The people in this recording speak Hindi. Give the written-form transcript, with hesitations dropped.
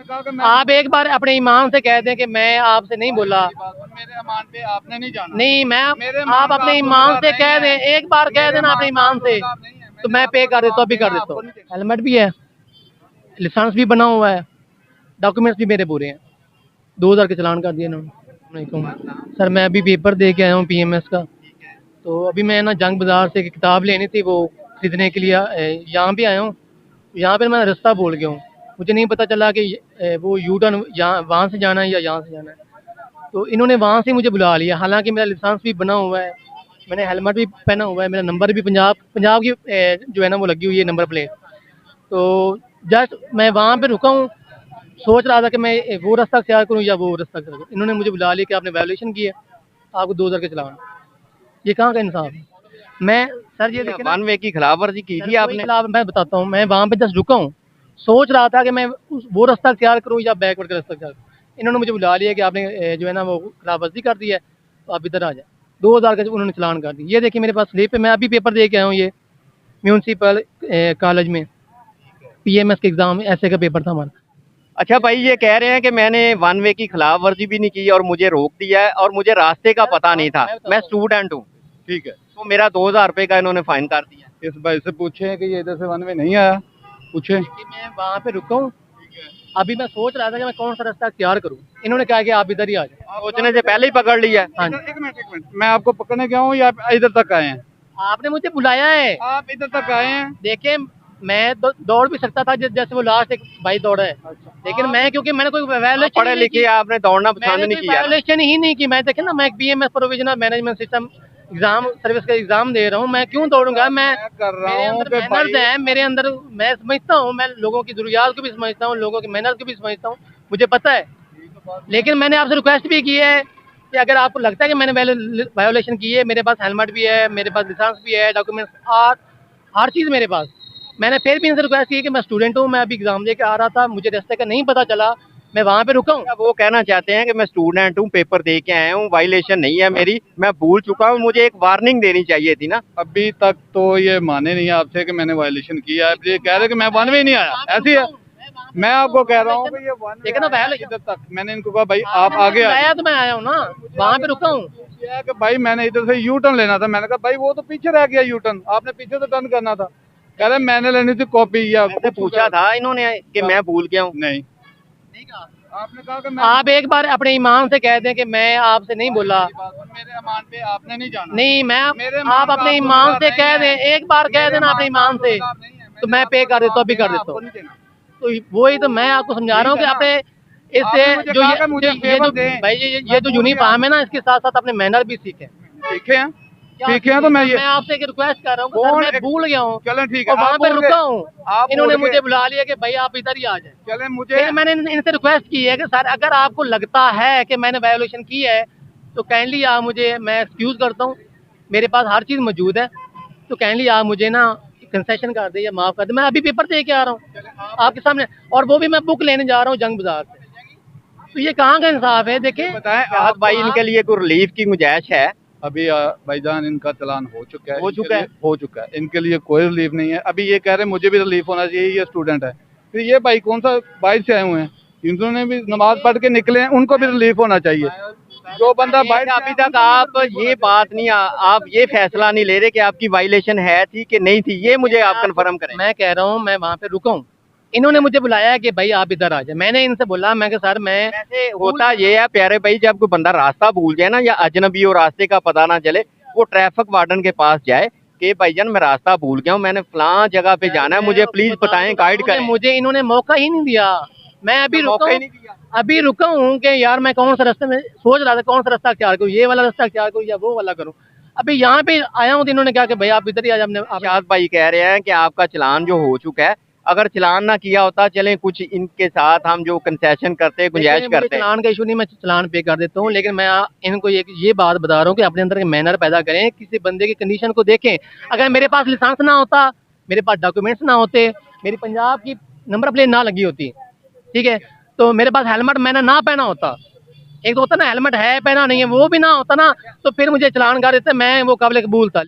कहा कि आप एक बार अपने ईमान से कह दें कि मैं आपसे नहीं बोला, मेरे ईमान पे आपने नहीं जाना। नहीं मैं मेरे आप अपने ईमान से कह दें, एक बार कह देना अपने ईमान से, तो मैं पे कर देता हूँ, अभी कर देता हूँ। हेलमेट भी है, लाइसेंस भी बना हुआ है, डॉक्यूमेंट्स भी मेरे पूरे हैं। 2000 के चालान कर दिए इन्होंने। सर मैं अभी पेपर दे के आया हूँ पीएमएस का। तो अभी मैं ना जंग बाजार से एक किताब लेनी थी, वो खरीदने के लिए यहाँ भी आया हूँ। यहाँ पे मैं रास्ता भूल गया हूँ, मुझे नहीं पता चला कि वो यू टर्न यहाँ वहाँ से जाना है या यहाँ से जाना है। तो इन्होंने वहाँ से मुझे बुला लिया, हालांकि मेरा लाइसेंस भी बना हुआ है, मैंने हेलमेट भी पहना हुआ है, मेरा नंबर भी पंजाब पंजाब की जो है ना वो लगी हुई है नंबर प्लेट। तो जस्ट मैं वहाँ पे रुका हूँ, सोच रहा था कि मैं वो रास्ता अख्तियार करूँ या वो रास्ता अख्तियार करूँ। इन्होंने मुझे बुला लिया कि आपने वायोलेशन की है, आपको 2000 के चलान। ये कहाँ का इंसाफ है? मैं सर ये देखिए ना, वन वे की खिलाफ वर्जी की थी आपने। मैं बताता हूँ, मैं वहाँ पे जस्ट रुका हूँ, सोच रहा था कि मैं वो रास्ता अख्तियार करूँ या बैकवर्ड का रास्ता अख्तियार करूँ। इन्होंने मुझे बुला लिया कि आपने जो है ना वो खिलाफ वर्जी कर दी है, तो आप इधर आ जाए। 2000 का उन्होंने चलान कर दी। ये देखिए मेरे पास स्लिप है, मैं अभी पेपर दे के आया हूँ, ये म्यूनसिपल कॉलेज में पीएमएस के एग्जाम ऐसे का पेपर था हमारा। अच्छा भाई, ये कह रहे हैं कि मैंने वन वे की खिलाफ वर्जी भी नहीं की और मुझे रोक दिया है और मुझे रास्ते का पता नहीं था, मैं स्टूडेंट हूँ। ठीक है, तो मेरा 2000 रुपए का इन्होंने फाइन कर दिया। इस भाई से पूछे कि ये इधर से वन में नहीं आया, पूछे। मैं वहाँ पे रुका हूँ, अभी मैं सोच रहा था कि मैं कौन सा रास्ता अख्तियार करूँ। इन्होंने कहा कि आप इधर ही आ जाए। सोचने से पहले ही पकड़ लिया। हाँ एक मिनट, मैं आपको पकड़ने गया हूँ या आप इधर तक आए हैं? आपने मुझे बुलाया है, आप इधर तक आए हैं। देखिए मैं दौड़ भी सकता था जैसे वो लास्ट एक भाई दौड़ा है, लेकिन मैं क्योंकि मैंने कोई वायलेशन पढ़े लिखे आपने दौड़ना पसंद नहीं किया। वायलेशन ही नहीं की। मैं देखे ना, मैं एक BMS provisional management system exam service का एग्जाम दे रहा हूँ, मैं क्यों दौड़ूंगा? मैं कर रहा मेरे हूँ अंदर मैनर्स है, मेरे अंदर मैं समझता हूँ, मैं लोगों की जरूरियात को भी समझता हूँ, लोगों के मैनर्स को भी समझता हूँ, मुझे पता है। लेकिन मैंने आपसे रिक्वेस्ट भी की है कि अगर आपको लगता है कि मैंने वायोलेशन की है, मेरे पास हेलमेट भी है, मेरे पास लाइसेंस भी है, डॉक्यूमेंट्स हर चीज़ मेरे पास। मैंने फिर भी इनसे रिक्वेस्ट की कि मैं स्टूडेंट हूँ, मैं अभी एग्जाम दे के आ रहा था, मुझे रास्ते का नहीं पता चला, मैं वहाँ पे रुका हूँ। वो कहना चाहते हैं कि मैं स्टूडेंट हूँ, पेपर दे के आया हूँ, वायलेशन नहीं है मेरी, मैं भूल चुका हूँ, मुझे एक वार्निंग देनी चाहिए थी ना। अभी तक तो ये माने नहीं आपसे कि मैंने वायलेशन किया है, ये कह रहे कि मैं वन वे नहीं आया, ऐसी है। मैं आपको कह रहा हूँ कि ये वन वे आया इधर तक। मैंने इनको कहा भाई आप आगे आया, तो मैं आया हूँ ना, वहाँ पे रुका हूँ। कि भाई मैंने इधर से यू टर्न लेना था। मैंने कहा भाई वो तो पीछे रह गया यू टर्न, आपने पीछे से टर्न करना था। कह रहे मैंने लेनी थी कॉपी या पूछा था इन्होंने कि मैं भूल गया हूँ। नहीं, आपने कहा कि आप एक बार अपने ईमान से कह दें कि मैं आपसे नहीं बोला, मेरे ईमान पे आपने नहीं जाना। नहीं मैं आप अपने ईमान से कह दें, एक बार कह देना अपने ईमान से, तो मैं पे कर देता हूँ, अभी कर देता हूँ। तो वही तो मैं आपको समझा रहा हूँ कि अपने इससे जो भाई ये जो यूनिफॉर्म है ना, इसके साथ साथ अपने मैनर भी सीखें। सीखे हैं तो मैं आपसे एक रिक्वेस्ट कर रहा हूँ, सर मैं भूल गया हूँ, चलें ठीक है, वहाँ पे रुका हूँ, इन्होंने मुझे मुझे बुला लिया कि भाई आप इधर ही आ जाए। चलें मुझे फिर मैंने इनसे रिक्वेस्ट की है कि सर अगर आपको लगता है कि मैंने वायोलेशन की है तो काइंडली आप मुझे, मैं एक्सक्यूज करता हूँ, मेरे पास हर चीज़ मौजूद है, तो काइंडली आप मुझे ना कंसेशन कर दे या माफ़ कर दे। मैं अभी पेपर दे के आ रहा हूँ आपके सामने, और वो भी मैं बुक लेने जा रहा हूँ जंग बाजार से। तो ये कहाँ का इंसाफ है? देखिए बताएं आप भाई, इनके लिए कोई रिलीफ की गुंजाइश है? अभी भाईजान इनका चालान हो चुका है, हो चुका है, इनके लिए कोई रिलीफ नहीं है। अभी ये कह रहे हैं मुझे भी रिलीफ होना चाहिए, ये स्टूडेंट है। फिर ये भाई कौन सा बाइट से आए हुए हैं, इन्होंने भी नमाज पढ़ के निकले हैं, उनको भी रिलीफ होना चाहिए। जो बंदा बाइट अभी तक आप ये बात नहीं, आप ये फैसला नहीं ले रहे कि आपकी वायलेशन है थी कि नहीं थी, ये मुझे आप कंफर्म करें। मैं कह रहा हूँ मैं वहाँ पे रुका हूँ, इन्होंने मुझे बुलाया है कि भाई आप इधर आ जाए। मैंने इनसे बोला, मैं कि सर मैं, वैसे होता ये है प्यारे भाई, जब कोई बंदा रास्ता भूल जाए ना या अजनबी हो, रास्ते का पता ना चले, वो ट्रैफिक वार्डन के पास जाए कि भाईजान मैं रास्ता भूल गया हूँ, मैंने फलां जगह पे जाना है, मुझे प्लीज बताएं, गाइड करें। मुझे इन्होंने मौका ही नहीं दिया। मैं अभी रुका हूँ कि यार मैं कौन सा रास्ते में सोच रहा था, कौन सा रास्ता अख्तियार करूँ, ये वाला रास्ता अख्तियार करूँ या वो वाला करूँ। अभी यहाँ पे आया हूँ तो इन्होंने कहा कि भाई आप इधर ही आ जाए। शाद भाई कह रहे हैं कि आपका चलान जो हो चुका है, अगर चलान ना किया होता, चले कुछ इनके साथ हम जो कंसेशन करते, गुंजाइश करते। चलान का इशू नहीं, मैं चलान पे कर देता हूँ, लेकिन मैं इनको ये बात बता रहा हूँ कि अपने अंदर के मैनर पैदा करें, किसी बंदे की कंडीशन को देखें। अगर मेरे पास लाइसेंस ना होता, मेरे पास डॉक्यूमेंट्स ना होते, मेरी पंजाब की नंबर प्लेट ना लगी होती, ठीक है, तो मेरे पास हेलमेट मैंने ना पहना होता, एक तो होता ना हेलमेट है पहना नहीं है, वो भी ना होता ना, तो फिर मुझे चलान कर देते, मैं वो काबिल कबूल था।